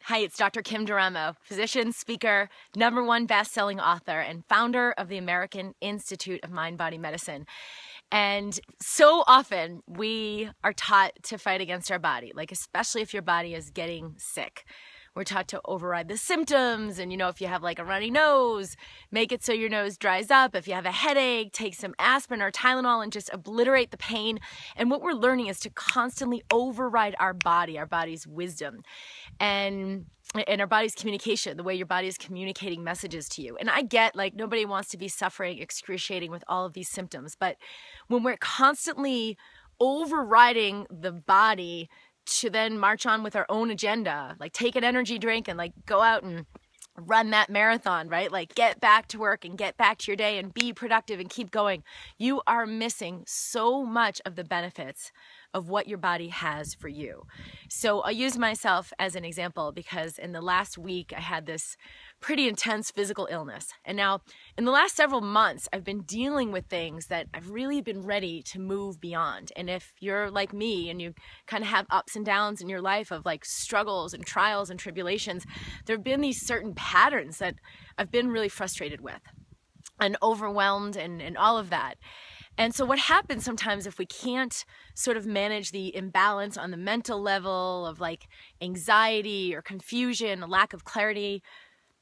Hi, it's Dr. Kim Duramo, physician, speaker, #1 best-selling author, and founder of the American Institute of Mind-Body Medicine. And so often we are taught to fight against our body, like especially if your body is getting sick. We're taught to override the symptoms, and if you have like a runny nose, make it so your nose dries up. If you have a headache, take some aspirin or Tylenol and just obliterate the pain. And what we're learning is to constantly override our body's wisdom, and our body's communication, the way your body is communicating messages to you. And I get, like, nobody wants to be suffering, excruciating with all of these symptoms, but when we're constantly overriding the body to then march on with our own agenda, like take an energy drink and like go out and run that marathon, right? Like get back to work and get back to your day and be productive and keep going. You are missing so much of the benefits of what your body has for you. So I'll use myself as an example because in the last week I had this pretty intense physical illness. And now in the last several months, I've been dealing with things that I've really been ready to move beyond. And if you're like me and you kind of have ups and downs in your life of like struggles and trials and tribulations, there have been these certain patterns that I've been really frustrated with and overwhelmed and all of that. And so what happens sometimes if we can't sort of manage the imbalance on the mental level of like anxiety or confusion, a lack of clarity,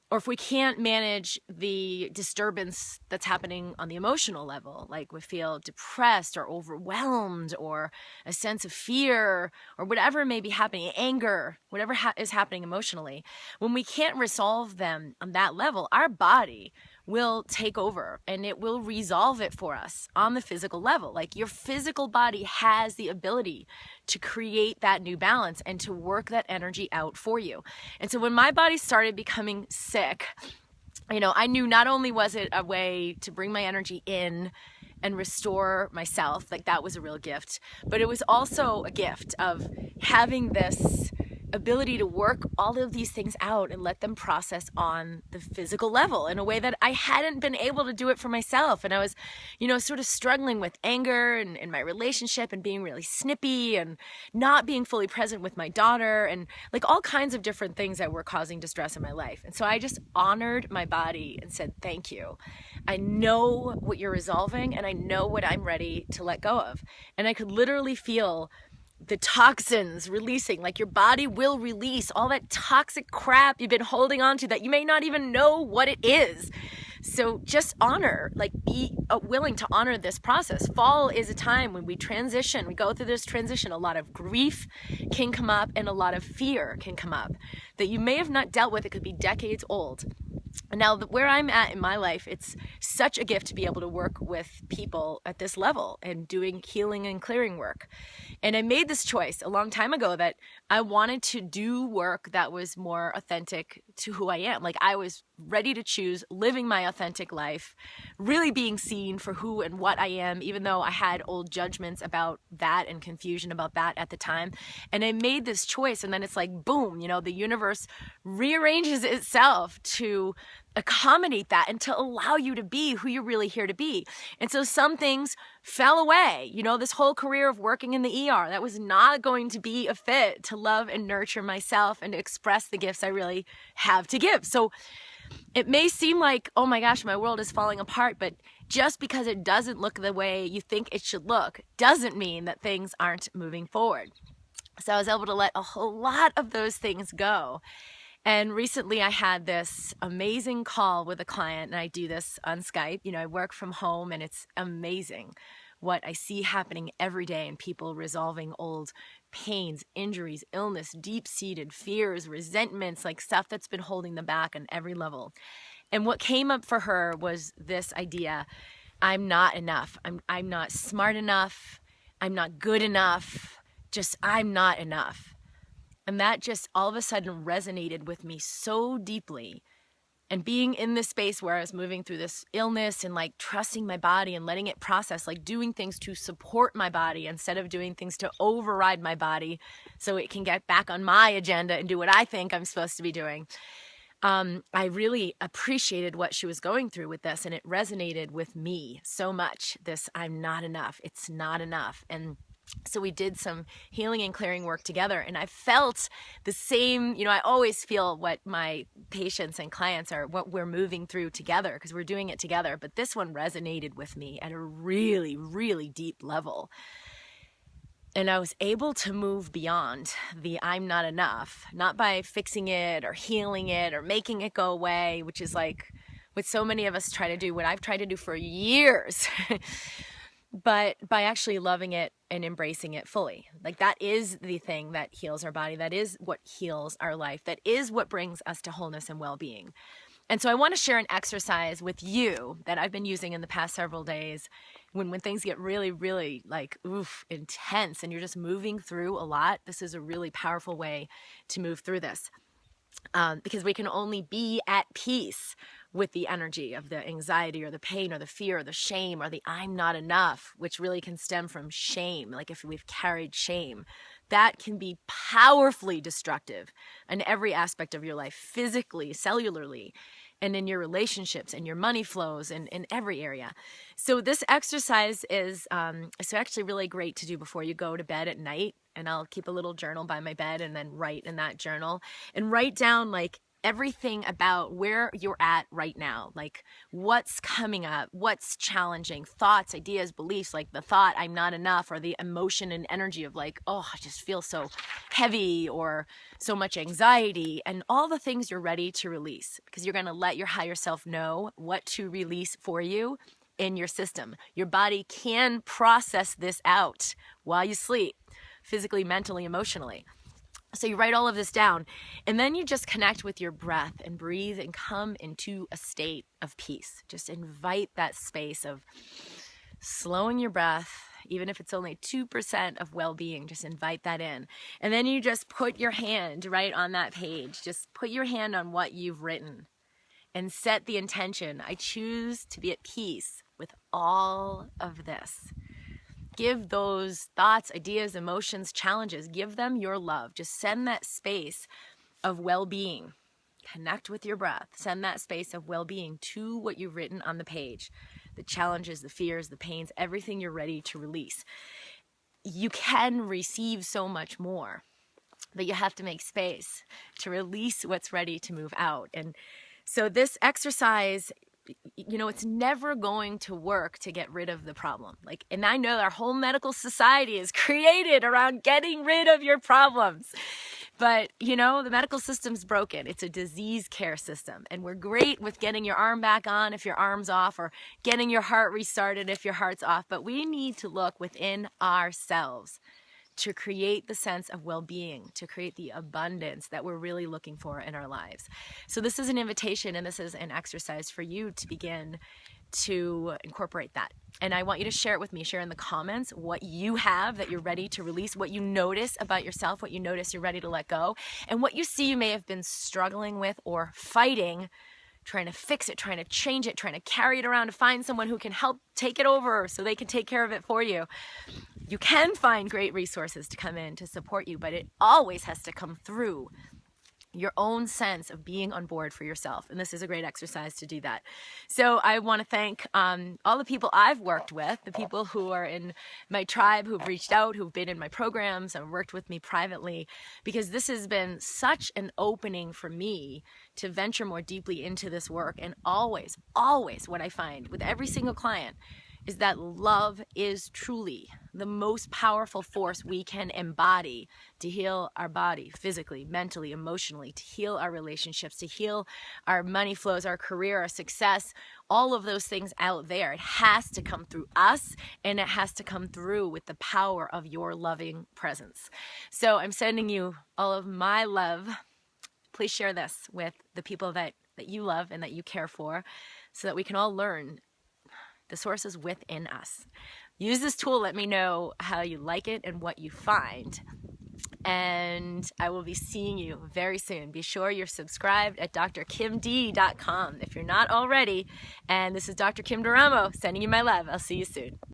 or if we can't manage the disturbance that's happening on the emotional level, like we feel depressed or overwhelmed or a sense of fear or whatever may be happening, anger, whatever is happening emotionally, when we can't resolve them on that level, our body will take over and it will resolve it for us on the physical level. Like your physical body has the ability to create that new balance and to work that energy out for you. And so when my body started becoming sick, I knew not only was it a way to bring my energy in and restore myself, like that was a real gift, but it was also a gift of having this ability to work all of these things out and let them process on the physical level in a way that I hadn't been able to do it for myself. And I was, sort of struggling with anger and in my relationship and being really snippy and not being fully present with my daughter and like all kinds of different things that were causing distress in my life. And so I just honored my body and said, thank you. I know what you're resolving and I know what I'm ready to let go of. And I could literally feel the toxins releasing, like your body will release all that toxic crap you've been holding on to that you may not even know what it is. So just honor, like be willing to honor this process. Fall is a time when we transition, we go through this transition. A lot of grief can come up and a lot of fear can come up that you may have not dealt with. It could be decades old. Now, where I'm at in my life, it's such a gift to be able to work with people at this level and doing healing and clearing work. And I made this choice a long time ago that I wanted to do work that was more authentic to who I am. Like I was ready to choose living my authentic life, really being seen for who and what I am, even though I had old judgments about that and confusion about that at the time. And I made this choice and then it's like, boom, the universe rearranges itself to accommodate that and to allow you to be who you're really here to be. And so some things fell away. This whole career of working in the ER, that was not going to be a fit to love and nurture myself and to express the gifts I really have to give. So it may seem like, oh my gosh, my world is falling apart, but just because it doesn't look the way you think it should look doesn't mean that things aren't moving forward. So I was able to let a whole lot of those things go. And recently I had this amazing call with a client, and I do this on Skype. I work from home and it's amazing what I see happening every day and people resolving old pains, injuries, illness, deep-seated fears, resentments, like stuff that's been holding them back on every level. And what came up for her was this idea, I'm not enough. I'm not smart enough. I'm not good enough. Just I'm not enough. And that just all of a sudden resonated with me so deeply. And being in this space where I was moving through this illness and like trusting my body and letting it process, like doing things to support my body instead of doing things to override my body so it can get back on my agenda and do what I think I'm supposed to be doing. I really appreciated what she was going through with this, and it resonated with me so much. This I'm not enough. It's not enough. And So we did some healing and clearing work together, and I felt the same, I always feel what my patients and clients are, what we're moving through together, because we're doing it together. But this one resonated with me at a really, really deep level. And I was able to move beyond the I'm not enough, not by fixing it or healing it or making it go away, which is like what so many of us try to do, what I've tried to do for years. But by actually loving it and embracing it fully. Like, that is the thing that heals our body. That is what heals our life. That is what brings us to wholeness and well-being. And so I want to share an exercise with you that I've been using in the past several days when things get really, really like, intense and you're just moving through a lot. This is a really powerful way to move through this. Because we can only be at peace with the energy of the anxiety or the pain or the fear or the shame or the I'm not enough, which really can stem from shame. Like, if we've carried shame, that can be powerfully destructive in every aspect of your life, physically, cellularly, and in your relationships and your money flows and in every area. So this exercise is actually really great to do before you go to bed at night. And I'll keep a little journal by my bed and then write in that journal and write down like everything about where you're at right now, like what's coming up, what's challenging, thoughts, ideas, beliefs, like the thought I'm not enough, or the emotion and energy of like, oh, I just feel so heavy or so much anxiety, and all the things you're ready to release, because you're going to let your higher self know what to release for you in your system. Your body can process this out while you sleep, physically, mentally, emotionally. So you write all of this down, and then you just connect with your breath and breathe and come into a state of peace. Just invite that space of slowing your breath, even if it's only 2% of well-being, just invite that in. And then you just put your hand right on that page. Just put your hand on what you've written and set the intention. I choose to be at peace with all of this. Give those thoughts, ideas, emotions, challenges, give them your love. Just send that space of well-being. Connect with your breath. Send that space of well-being to what you've written on the page. The challenges, the fears, the pains, everything you're ready to release. You can receive so much more, but you have to make space to release what's ready to move out. And so this exercise, it's never going to work to get rid of the problem. And I know our whole medical society is created around getting rid of your problems. But, the medical system's broken. It's a disease care system. And we're great with getting your arm back on if your arm's off, or getting your heart restarted if your heart's off. But we need to look within ourselves to create the sense of well-being, to create the abundance that we're really looking for in our lives. So this is an invitation, and this is an exercise for you to begin to incorporate that. And I want you to share it with me. Share in the comments what you have that you're ready to release, what you notice about yourself, what you notice you're ready to let go, and what you see you may have been struggling with or fighting, trying to fix it, trying to change it, trying to carry it around to find someone who can help take it over so they can take care of it for you. You can find great resources to come in to support you, but it always has to come through your own sense of being on board for yourself. And this is a great exercise to do that. So I want to thank all the people I've worked with, the people who are in my tribe, who've reached out, who've been in my programs and worked with me privately, because this has been such an opening for me to venture more deeply into this work. And always, always what I find with every single client is that love is truly the most powerful force we can embody to heal our body physically, mentally, emotionally, to heal our relationships, to heal our money flows, our career, our success, all of those things out there. It has to come through us, and it has to come through with the power of your loving presence. So I'm sending you all of my love. Please share this with the people that you love and that you care for, so that we can all learn the sources within us. Use this tool. Let me know how you like it and what you find. And I will be seeing you very soon. Be sure you're subscribed at drkimd.com if you're not already. And this is Dr. Kim D'Eramo sending you my love. I'll see you soon.